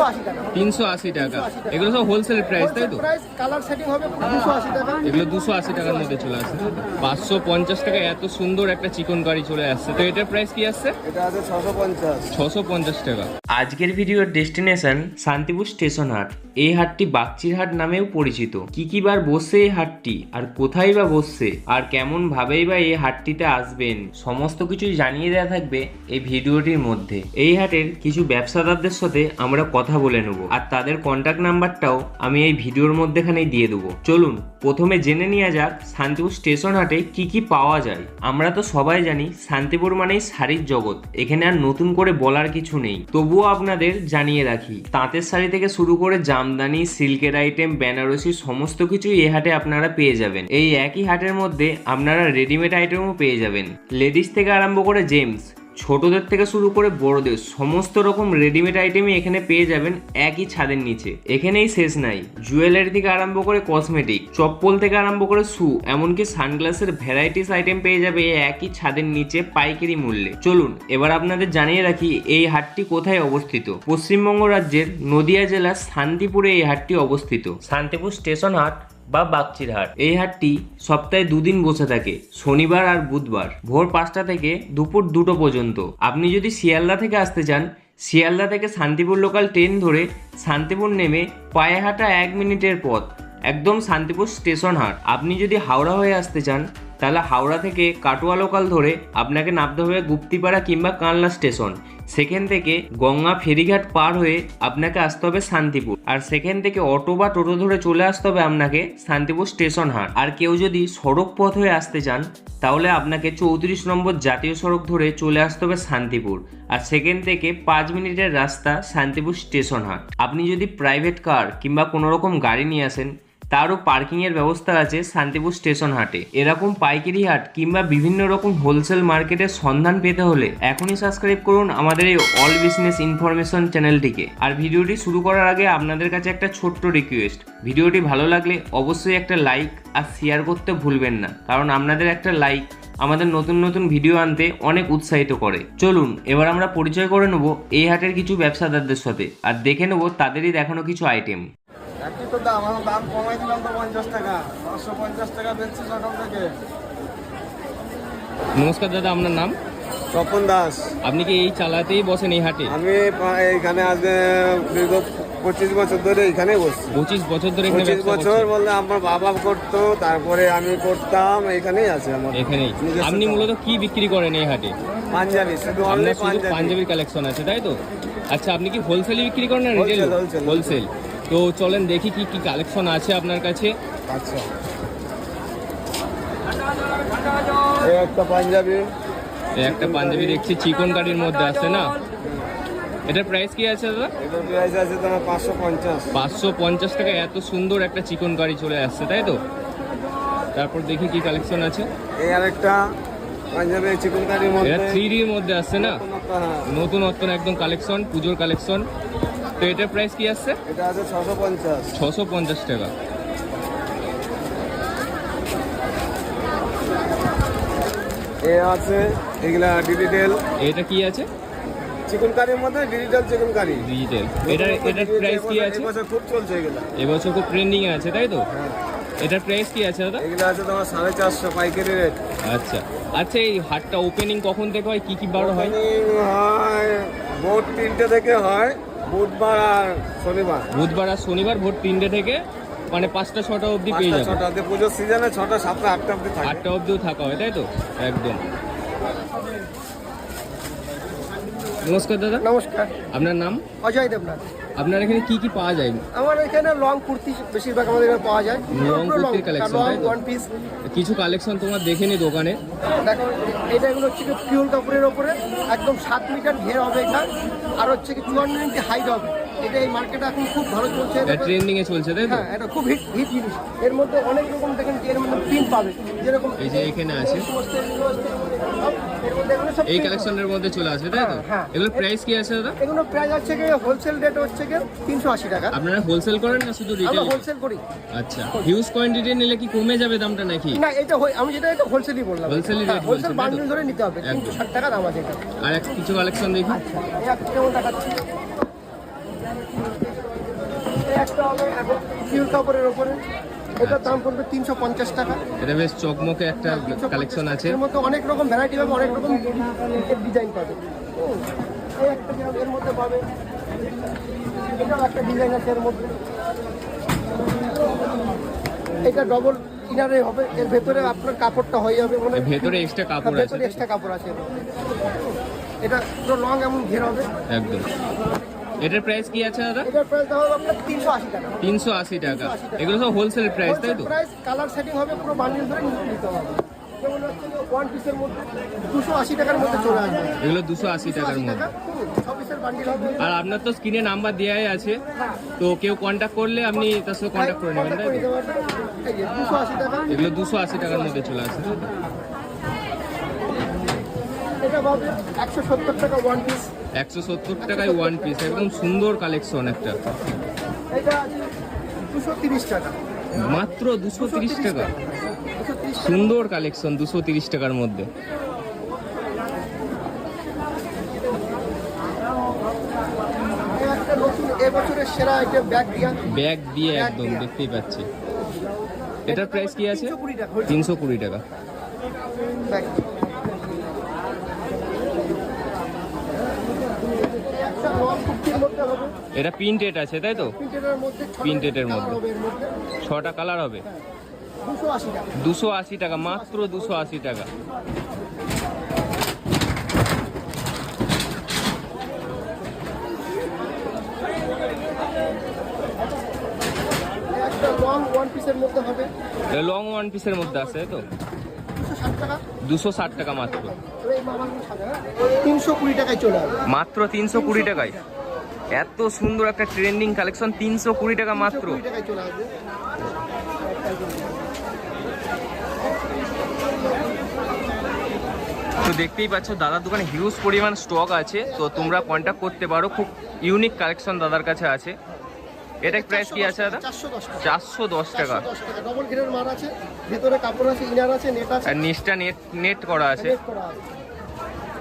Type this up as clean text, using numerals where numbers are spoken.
380 টাকা। 380 টাকা। এগুলো সব হোলসেল প্রাইস, তাই তো? প্রাইস কালার সেটিং হবে 280 টাকা। এগুলো 280 টাকার মধ্যে চলে আসে। 550 টাকা এত সুন্দর একটা চিকন কারি চলে আসছে। তো এটার প্রাইস কি আসছে? এটা আছে 650 টাকা। আজকের ভিডিওর ডেস্টিনেশন শান্তিপুর স্টেশন হাট। এই হাটটি বাগচির হাট নামেও পরিচিত। কি কি বার বসছে এই হাটটি, আর কোথায় বা বসছে, আর কেমন ভাবেই বা এই হাটটিতে আসবেন, সমস্ত কিছুই জানিয়ে দেওয়া থাকবে এই ভিডিওটির মধ্যে। এই হাটের কিছু ব্যবসাদারদের সাথে আমরা কথা বলে নেব, আর তাদের কন্ট্যাক্ট নাম্বারটাও আমি এই ভিডিওর মধ্যেখানেই দিয়ে দেবো। চলুন প্রথমে জেনে নেওয়া যাক শান্তিপুর স্টেশন হাটে কি কি পাওয়া যায়। আমরা তো সবাই জানি শান্তিপুর মানেই শাড়ির জগৎ, এখানে আর নতুন করে বলার কিছু নেই। তবুও আপনাদের জানিয়ে রাখি, তাঁতের শাড়ি থেকে শুরু করে জামদানি, সিল্কের আইটেম, বেনারসি সমস্ত কিছুই এই হাটে আপনারা পেয়ে যাবেন। এই একই হাটের মধ্যে আপনারা রেডিমেড আইটেমও পেয়ে যাবেন। লেডিস থেকে আরম্ভ করে জেন্টস, ছোটদের থেকে শুরু করে বড়দের সমস্ত রকম রেডিমেড আইটেমই এখানে পেয়ে যাবেন একই ছাদের নিচে। এখানেই শেষ নাই, জুয়েলারি থেকে আরম্ভ করে কসমেটিক, চপ্পল থেকে আরম্ভ করে শু, এমনকি সানগ্লাসের ভ্যারাইটিস আইটেম পেয়ে যাবে এই একই ছাদের নিচে পাইকারি মূল্যে। চলুন এবার আপনাদের জানিয়ে রাখি এই হাটটি কোথায় অবস্থিত। পশ্চিমবঙ্গ রাজ্যের নদিয়া জেলার শান্তিপুরে এই হাটটি অবস্থিত। শান্তিপুর স্টেশন হাট বা বাগচির হাট। এই হাটটি সপ্তাহে 2 দিন বসে থাকে, শনিবার আর বুধবার, ভোর 5টা থেকে দুপুর 2টো পর্যন্ত। আপনি যদি শিয়ালদা থেকে আসতে চান, শিয়ালদা থেকে শান্তিপুর লোকাল ট্রেন ধরে শান্তিপুর নেমে পায়ে হাঁটা 1 মিনিটের পথ, একদম শান্তিপুর স্টেশন হাট। আপনি যদি হাওড়া হয়ে আসতে চান, তাহলে হাওড়া থেকে কাটোয়া লোকাল ধরে আপনাকে নামতে হবে গুপ্তিপাড়া কিংবা কানলা স্টেশন। সেখান থেকে গঙ্গা ফেরিঘাট পার হয়ে আপনাকে আসতে হবে শান্তিপুর, আর সেখান থেকে অটো বা টোটো ধরে চলে আসতে হবে আপনাকে শান্তিপুর স্টেশন হাট। আর কেউ যদি সড়ক পথ হয়ে আসতে চান, তাহলে আপনাকে 34 নম্বর জাতীয় সড়ক ধরে চলে আসতে হবে শান্তিপুর, আর সেখান থেকে 5 মিনিটের রাস্তা শান্তিপুর স্টেশন হাট। আপনি যদি প্রাইভেট কার কিংবা কোনো রকম গাড়ি নিয়ে আসেন, তারও পার্কিংয়ের ব্যবস্থা আছে শান্তিপুর স্টেশন হাটে। এরকম পাইকারি হাট কিংবা বিভিন্ন রকম হোলসেল মার্কেটের সন্ধান পেতে হলে এখনই সাবস্ক্রাইব করুন আমাদের এই অল বিজনেস ইনফরমেশন চ্যানেলটিকে। আর ভিডিওটি শুরু করার আগে আপনাদের কাছে একটা ছোট্ট রিকোয়েস্ট, ভিডিওটি ভালো লাগলে অবশ্যই একটা লাইক আর শেয়ার করতে ভুলবেন না, কারণ আপনাদের একটা লাইক আমাদের নতুন নতুন ভিডিও আনতে অনেক উৎসাহিত করে। চলুন এবার আমরা পরিচয় করে নেব এই হাটের কিছু ব্যবসাদারদের সাথে, আর দেখে নেব তাদেরই দেখানো কিছু আইটেম। একই তো দাম, আমার দাম কমাই দিলাম তো 50 টাকা, 550 টাকা বেচছি সকাল থেকে। নমস্কার দাদা, আপনার নাম? তপন দাস। আপনি কি এই চালাতেই বসেন এই হাটে? আমি এখানে আজ দীর্ঘ 25 বছর ধরে এখানেই বসছি। 25 বছর ধরে? 25 বছর বলতে আমার বাবা করতো, তারপরে আমি করতাম, এখানেই আছে আমার। এখানেই আপনি মূলত কি বিক্রি করেন এই হাটে? পাঞ্জাবি, শুধু পাঞ্জাবির কালেকশন আছে, তাই তো? আচ্ছা, আপনি কি হোলসেলে বিক্রি করেন না রিটেল? হোলসেল। তো চলেন দেখি কি কি কালেকশন আছে আপনার কাছে। আচ্ছা, এই একটা পাঞ্জাবি, এই একটা পাঞ্জাবি দেখছি চিকন কারির মধ্যে আছে না? এটার প্রাইস কি আছে দাদা? এটার প্রাইস আছে তোমার 550। 550 টাকা এত সুন্দর একটা চিকন কারি চলে আসছে, তাই তো? তারপর দেখি কি কালেকশন আছে। এই আরেকটা পাঞ্জাবি চিকন কারির মধ্যে, এটা 3D এর মধ্যে আসছে না? নতুন একদম কালেকশন, পুজোর কালেকশন। তো এটার প্রাইস কি আসছে? এটা আছে 650। 650 টাকা। এ আছে এগুলা ডিজিটাল। এটা কি আছে? চিকন কারির মধ্যে ডিজিটাল চিকন কারি। ডিজিটাল। এটার প্রাইস কি আছে? এবছর খুব চলছে এগুলা। এবছর খুব ট্রেন্ডিং এ আছে, তাই তো? হ্যাঁ। এটার প্রাইস কি আছে দাদা? এগুলা আছে তোমার 450 পাইকারি রেট। আচ্ছা আচ্ছা, এই হাটটা ওপেনিং কখন থেকে হয়, কি বার হয়? হয় ভোর 3টে থেকে হয়, বুধবার আর শনিবার। বুধবার আর শনিবার ভোর 3টে থেকে মানে 5টা 6টা অবধি পেয়ে যাবে। 6টা পুজোর সিজনে 6টা 7টা 8টা অবধি থাকে। 8টা অবধিও থাকা হয়, তাই তো? একদম। নমস্কার দাদা। নমস্কার। আপনার নাম? অজয় দেবনাথ। আপনার এখানে কি কি পাওয়া যায়? আমার এখানে লং কুর্তি বেশিরভাগ আমাদের এখানে পাওয়া যায়। লং কুর্তির কালেকশন, লং ওয়ান পিস কিছু কালেকশন তোমার দেখে নি দোকানে। দেখো, এটা এগুলো হচ্ছে কি পিওর কাপড়ের ওপরে একদম 7 মিটার ঘের হবে এটা, আর হচ্ছে কি 200 ইঞ্চি হাইট হবে। এটা এই মার্কেটে এখন খুব ভালো চলছে, এটা ট্রেন্ডিং এ চলছে, তাই তো? হ্যাঁ, এটা খুব হিট জিনিস। এর মধ্যে অনেক রকম দেখেন, এর মধ্যে প্রিন্ট পাবে, যেরকম এই যে এখানে আছে এই কালেকশনের মধ্যে চলে আসবে, তাই তো? হ্যাঁ। এগুলোর প্রাইস কি আছে দাদা? এগুলো প্রাইস হচ্ছে কি হোলসেল রেট হচ্ছে কি 380 টাকা। আপনারা হোলসেল করেন না শুধু রিটেল? আমরা হোলসেল করি। আচ্ছা, হিউজ কোয়ান্টিটি নিলে কি কমে যাবে দামটা নাকি? না, এটা আমি যেটা এটা হোলসেলই বললাম। হোলসেলই রেট হোলসেল বান্ডেল ধরে নিতে হবে, 360 টাকা দাম আছে এটা। আর কিছু কালেকশন দেখি। আচ্ছা, এই একটা কেমন দেখাচ্ছি। এই একটা হবে এখন পিওর কাপড়ের ওপরে, এটার দাম পড়বে 350 টাকা। এটা বেশ চকমকে একটা কালেকশন আছে। এর মধ্যে অনেক রকম ভ্যারাইটি পাবে, অনেক রকম ডিজাইন পাবে। এই একটা এর মধ্যে পাবে, এটাও একটা ডিজাইন আছে এর মধ্যে। এটা ডবল ইনারে হবে, এর ভেতরে আপনার কাপড়টা হয়ে যাবে মানে ভেতরে এক্সট্রা কাপড় আছে, ভেতরে এক্সট্রা কাপড় আছে। এটা পুরো লং এমন ঘের হবে একদম। এটার প্রাইস কি আছে দাদা? এটার প্রাইস দেওয়া হবে আপনার 380 টাকা। 380 টাকা। এগুলো সব হোলসেল প্রাইস, তাই তো? প্রাইস কালার সেটিং হবে, পুরো বান্ডিল ধরে নিতে হবে। যেমন হচ্ছে ওয়ান পিসের মধ্যে 280 টাকার মধ্যে চলে আসবে। এগুলো 280 টাকার মধ্যে। 6 পিসের বান্ডিল হবে। আর আপনার তো স্ক্রিনে নাম্বার দেওয়াই আছে, তো কেউ কন্ট্যাক্ট করলে আপনি তার সাথে কন্ট্যাক্ট করে নেবেন, তাই তো? এই যে 280 টাকা। এগুলো 280 টাকার মধ্যে চলে আসে, তাই তো? এটা পাবে 170 টাকা ওয়ান পিস। 170 টাকায় ওয়ান পিস, একদম সুন্দর কালেকশন একটা। এটা 230 টাকা। মাত্র 230 টাকা। 230 সুন্দর কালেকশন 230 টাকার মধ্যে। একটা নতুন এবছরের সেরা আইটেম ব্যাগ দিয়া। ব্যাগ দিয়ে একদম দেখতেই পাচ্ছি। এটার প্রাইস কি আছে? 320 টাকা। 320 টাকা। ব্যাগ। একটা লং কুর্তির মধ্যে হবে। এটা প্রিন্টেড আছে, তাই তো? প্রিন্টেডের মধ্যে প্রিন্টেডের মধ্যে। হবে এর মধ্যে 6টা কালার হবে। 280 টাকা। 280 টাকা, মাত্র 280 টাকা। একটা লং ওয়ান পিসের মধ্যে হবে লং ওয়ান পিসের মধ্যে আছে, তাই তো? 260 টাকা। 260 টাকা মাত্র। এই মামার 320 টাকায় চলে আসবে। মাত্র 320 টাকায় এত সুন্দর একটা ট্রেন্ডিং কালেকশন, 320 টাকা মাত্র। 320 টাকায় চলে আসবে। তো দেখতেই পাচ্ছ দাদার দোকানে হিউজ পরিমাণ স্টক আছে, তো তোমরা কন্ট্যাক্ট করতে পারো। খুব ইউনিক কালেকশন দাদার কাছে আছে। এটা প্রাইস কি আছে দাদা? 410 টাকা। 410 টাকা। 410 টাকা। ডবল ঘেরের মার আছে, ভেতরে কাপড় আছে, ইনার আছে, নেট আছে। আর নিচটা নেট করা আছে। নেট করা আছে।